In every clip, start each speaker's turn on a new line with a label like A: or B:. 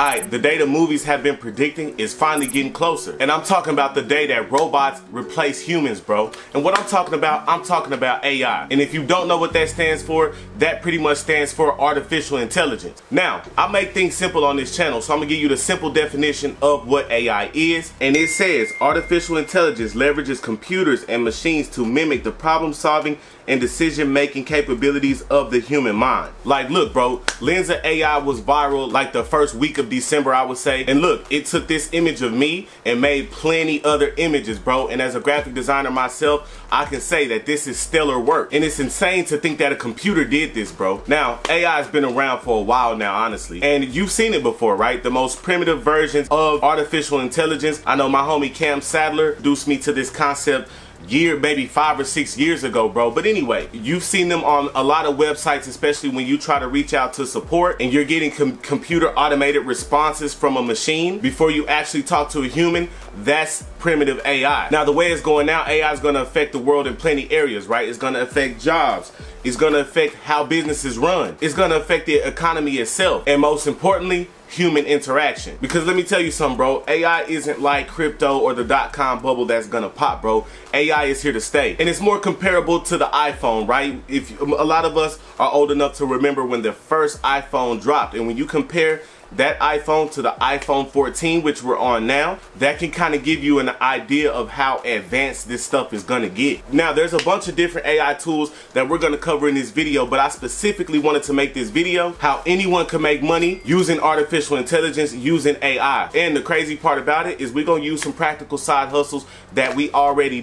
A: Alright, the day the movies have been predicting is finally getting closer. And I'm talking about the day that robots replace humans, bro. And what I'm talking about AI. And if you don't know what that stands for, that pretty much stands for artificial intelligence. Now, I make things simple on this channel, so I'm gonna give you the simple definition of what AI is. And it says, artificial intelligence leverages computers and machines to mimic the problem-solving and decision-making capabilities of the human mind. Like, look, bro, Lensa AI was viral like the first week of December, I would say. And look, it took this image of me and made plenty other images, bro. And as a graphic designer myself, I can say that this is stellar work. And it's insane to think that a computer did this, bro. Now, AI has been around for a while now, honestly. And you've seen it before, right? The most primitive versions of artificial intelligence. I know my homie Cam Sadler introduced me to this concept maybe 5 or 6 years ago, bro. But anyway, you've seen them on a lot of websites, especially when you try to reach out to support and you're getting computer automated responses from a machine before you actually talk to a human. That's primitive AI. Now, the way it's going now, AI is going to affect the world in plenty areas, right? It's going to affect jobs. It's going to affect how businesses run. It's going to affect the economy itself. And most importantly, human interaction. Because let me tell you something, bro. AI isn't like crypto or the .com bubble that's gonna pop, bro. AI is here to stay. And it's more comparable to the iPhone, right? If a lot of us are old enough to remember when the first iPhone dropped, and when you compare that iPhone to the iPhone 14, which we're on now, that can kind of give you an idea of how advanced this stuff is gonna get. Now, there's a bunch of different AI tools that we're gonna cover in this video, but I specifically wanted to make this video how anyone can make money using artificial intelligence, using AI. And the crazy part about it is we're gonna use some practical side hustles that I already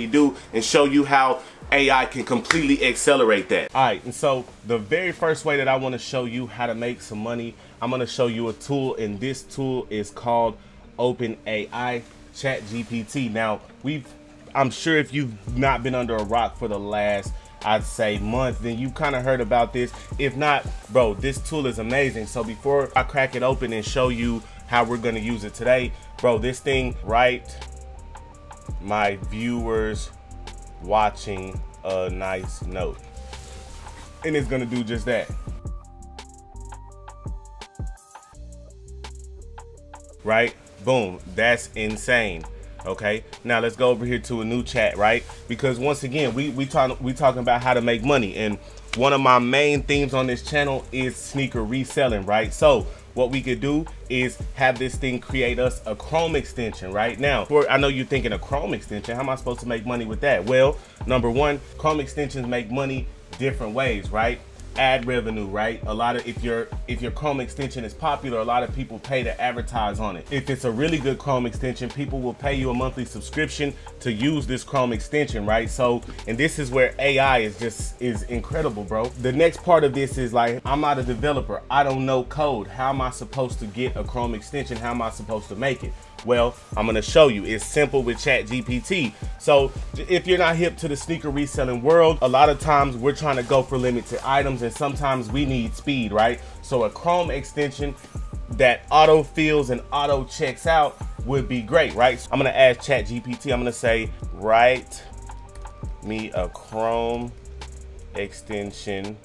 A: do, and show you how AI can completely accelerate that. All right, and so the very first way that I want to show you how to make some money, I'm going to show you a tool, and this tool is called OpenAI ChatGPT. Now, I'm sure if you've not been under a rock for the last, I'd say, month, then you kind of heard about this. If not, bro, this tool is amazing. So before I crack it open and show you how we're going to use it today, bro, this thing, right, my viewers watching a nice note, and it's gonna do just that, right? Boom, that's insane. Okay, now let's go over here to a new chat, right? Because once again, we talking about how to make money, and one of my main themes on this channel is sneaker reselling, right? So what we could do is have this thing create us a Chrome extension. Right now, I know you're thinking a Chrome extension, how am I supposed to make money with that? Well, number one, Chrome extensions make money different ways, right? Ad revenue, right? A lot of, if your Chrome extension is popular, a lot of people pay to advertise on it. If it's a really good Chrome extension, people will pay you a monthly subscription to use this Chrome extension, right? So, and this is where AI is incredible, bro. The next part of this is like, I'm not a developer, I don't know code. How am I supposed to get a Chrome extension? How am I supposed to make it? Well, I'm gonna show you. It's simple with ChatGPT. So if you're not hip to the sneaker reselling world, a lot of times we're trying to go for limited items, and sometimes we need speed, right? So a Chrome extension that auto fills and auto checks out would be great, right? So I'm gonna ask ChatGPT, I'm gonna say, write me a Chrome extension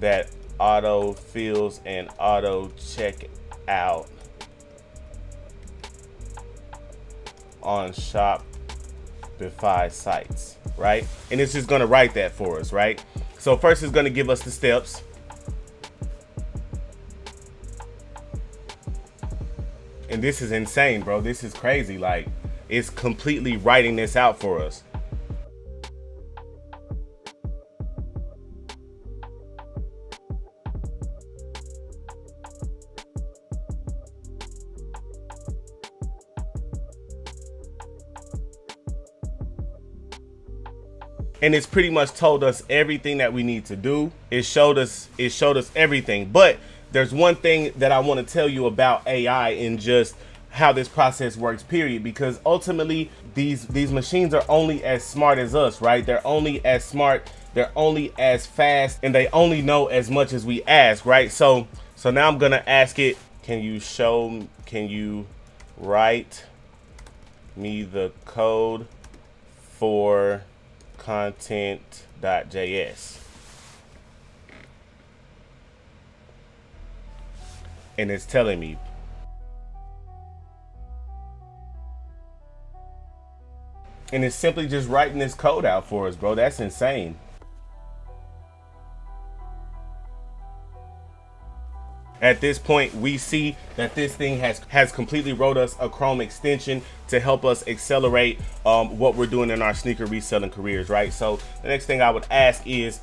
A: that auto fills and auto check out on Shopify sites, right? And it's just gonna write that for us, right? So first it's gonna give us the steps. And this is insane, bro. This is crazy. Like, it's completely writing this out for us. And it's pretty much told us everything that we need to do. It showed us everything. But there's one thing that I want to tell you about AI and just how this process works, period. Because ultimately, these machines are only as smart as us, right? They're only as smart, they're only as fast, and they only know as much as we ask, right? So now I'm gonna ask it, can you write me the code for content.js? and it's telling me. And it's simply just writing this code out for us, bro. That's insane. At this point, we see that this thing has completely wrote us a Chrome extension to help us accelerate what we're doing in our sneaker reselling careers, right? So the next thing I would ask is,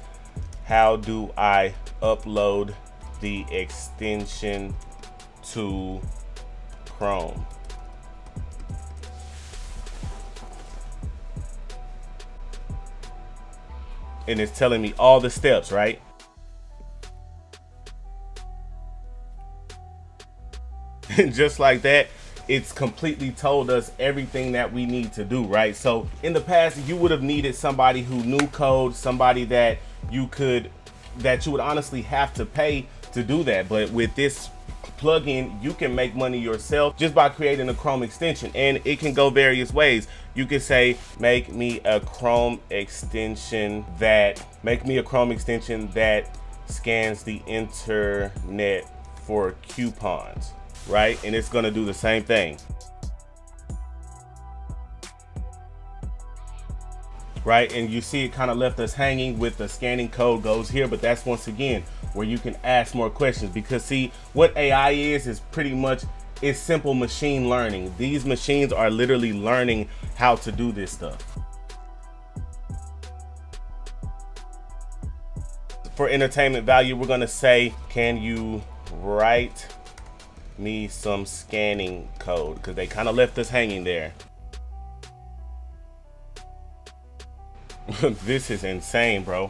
A: how do I upload the extension to Chrome? And it's telling me all the steps, right? And just like that, it's completely told us everything that we need to do, right? So in the past, you would have needed somebody who knew code, somebody that you would honestly have to pay to do that. But with this plugin, you can make money yourself just by creating a Chrome extension, and it can go various ways. You can say, make me a Chrome extension that scans the internet for coupons, right? And it's gonna do the same thing, right? And you see it kind of left us hanging with the scanning code goes here, but that's once again where you can ask more questions, because see, what AI is pretty much, it's simple machine learning. These machines are literally learning how to do this stuff. For entertainment value, we're gonna say, can you write me some scanning code? Because they kind of left us hanging there. This is insane, bro.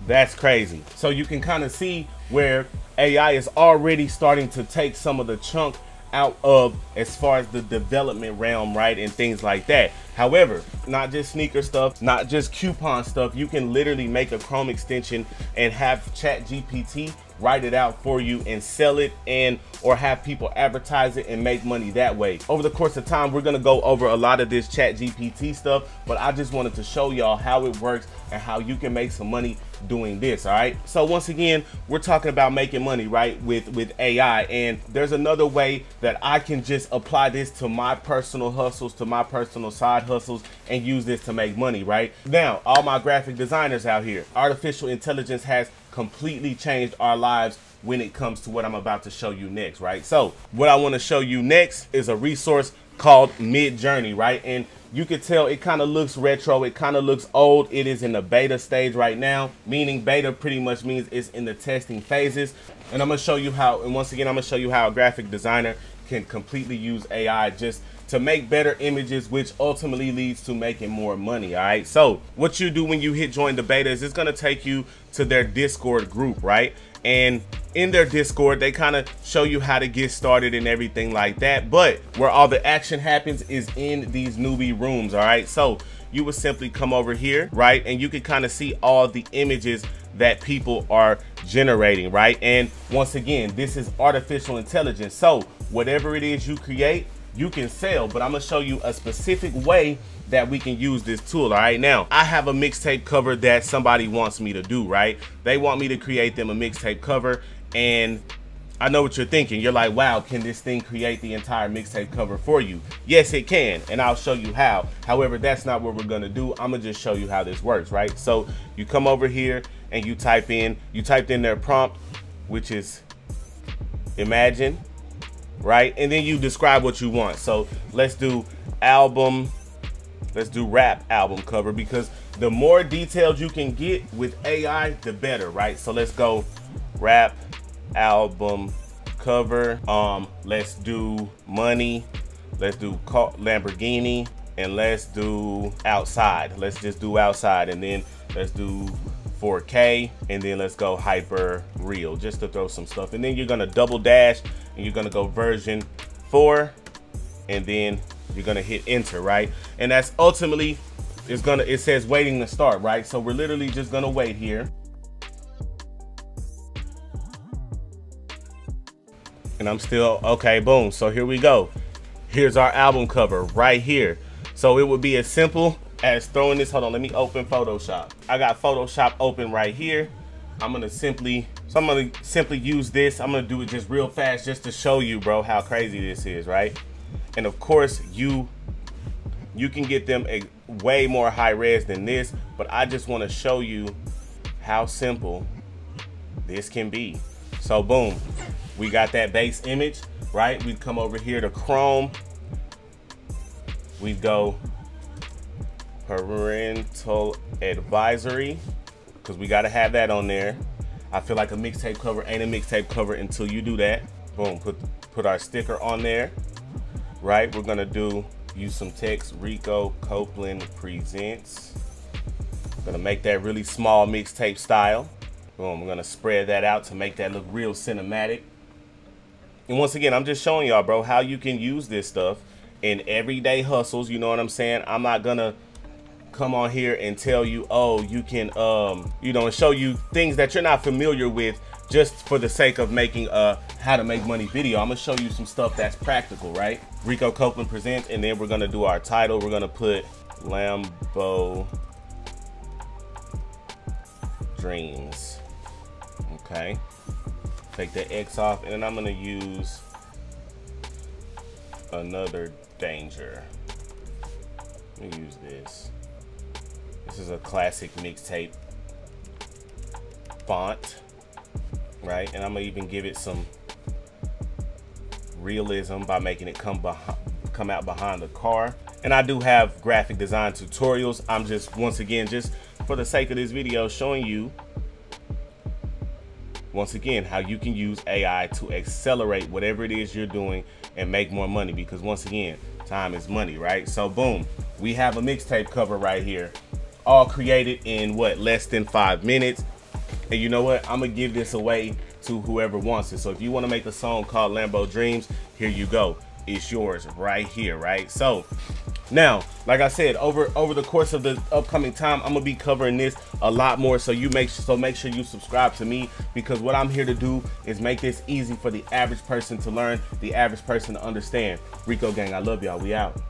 A: That's crazy. So you can kind of see where AI is already starting to take some of the chunk out of as far as the development realm, right, and things like that. However, not just sneaker stuff, not just coupon stuff, you can literally make a Chrome extension and have ChatGPT write it out for you and sell it, and or have people advertise it and make money that way. Over the course of time, we're gonna go over a lot of this ChatGPT stuff, but I just wanted to show y'all how it works and how you can make some money doing this. All right, so once again, we're talking about making money, right, with AI, and there's another way that I can just apply this to my personal hustles, to my personal side hustles, and use this to make money. Right now, all my graphic designers out here, artificial intelligence has completely changed our lives when it comes to what I'm about to show you next, right? So what I want to show you next is a resource called Midjourney, right? And you can tell it kind of looks retro, it kind of looks old. It is in the beta stage right now, meaning beta pretty much means it's in the testing phases. And I'm gonna show you how, and once again, I'm gonna show you how a graphic designer can completely use AI just to make better images, which ultimately leads to making more money. All right, so what you do when you hit join the beta is it's gonna take you to their Discord group, right? And in their Discord, they kind of show you how to get started and everything like that. But where all the action happens is in these newbie rooms. All right, so you would simply come over here, right? And you can kind of see all the images that people are generating, right? And once again, this is artificial intelligence. So whatever it is you create, you can sell, but I'm gonna show you a specific way that we can use this tool. All right, now I have a mixtape cover that somebody wants me to do, right? They want me to create them a mixtape cover, and I know what you're thinking. You're like, wow, can this thing create the entire mixtape cover for you? Yes, it can, and I'll show you how. However, that's not what we're gonna do. I'm gonna just show you how this works, right? So you come over here and you typed in their prompt, which is imagine, right? And then you describe what you want. So let's do rap album cover, because the more detailed you can get with AI, the better, right? So let's go rap album cover. Let's do money, let's do Lamborghini, and let's do outside. Let's just do outside, and then let's do 4K, and then let's go hyper real, just to throw some stuff. And then you're gonna double dash and you're gonna go version 4, and then you're gonna hit enter, right? And that's ultimately, it says waiting to start, right? So we're literally just gonna wait here. And I'm still, okay, boom. So here we go. Here's our album cover right here. So it would be as simple as throwing this, hold on, let me open Photoshop. I got Photoshop open right here. I'm gonna simply use this. I'm gonna do it just real fast just to show you, bro, how crazy this is, right? And of course, you can get them a way more high res than this, but I just want to show you how simple this can be. So boom, we got that base image, right? We come over here to Chrome. We go parental advisory, because we got to have that on there. I feel like a mixtape cover ain't a mixtape cover until you do that. Boom, put our sticker on there, right? We're gonna use some text. Rico Copeland presents. Gonna make that really small mixtape style. Boom, we're gonna spread that out to make that look real cinematic. And once again, I'm just showing y'all, bro, how you can use this stuff in everyday hustles. You know what I'm saying? I'm not gonna come on here and tell you, oh, you can, you know, and show you things that you're not familiar with just for the sake of making a how to make money video. I'm gonna show you some stuff that's practical, right? Rico Copeland presents, and then we're gonna do our title. We're gonna put Lambo Dreams. Okay. Take the X off, and then I'm gonna use another danger. Let me use this. This is a classic mixtape font, right? And I'm gonna even give it some realism by making it come out behind the car. And I do have graphic design tutorials. I'm just, once again, just for the sake of this video, showing you once again how you can use AI to accelerate whatever it is you're doing and make more money, because once again, time is money, right? So boom, we have a mixtape cover right here, all created in what, less than 5 minutes. And you know what, I'm gonna give this away to whoever wants it. So if you want to make a song called Lambo Dreams, here you go, it's yours right here, right? So now, like I said, over the course of the upcoming time, I'm gonna be covering this a lot more. So make sure you subscribe to me, because what I'm here to do is make this easy for the average person to learn, the average person to understand. Rico Gang, I love y'all. We out.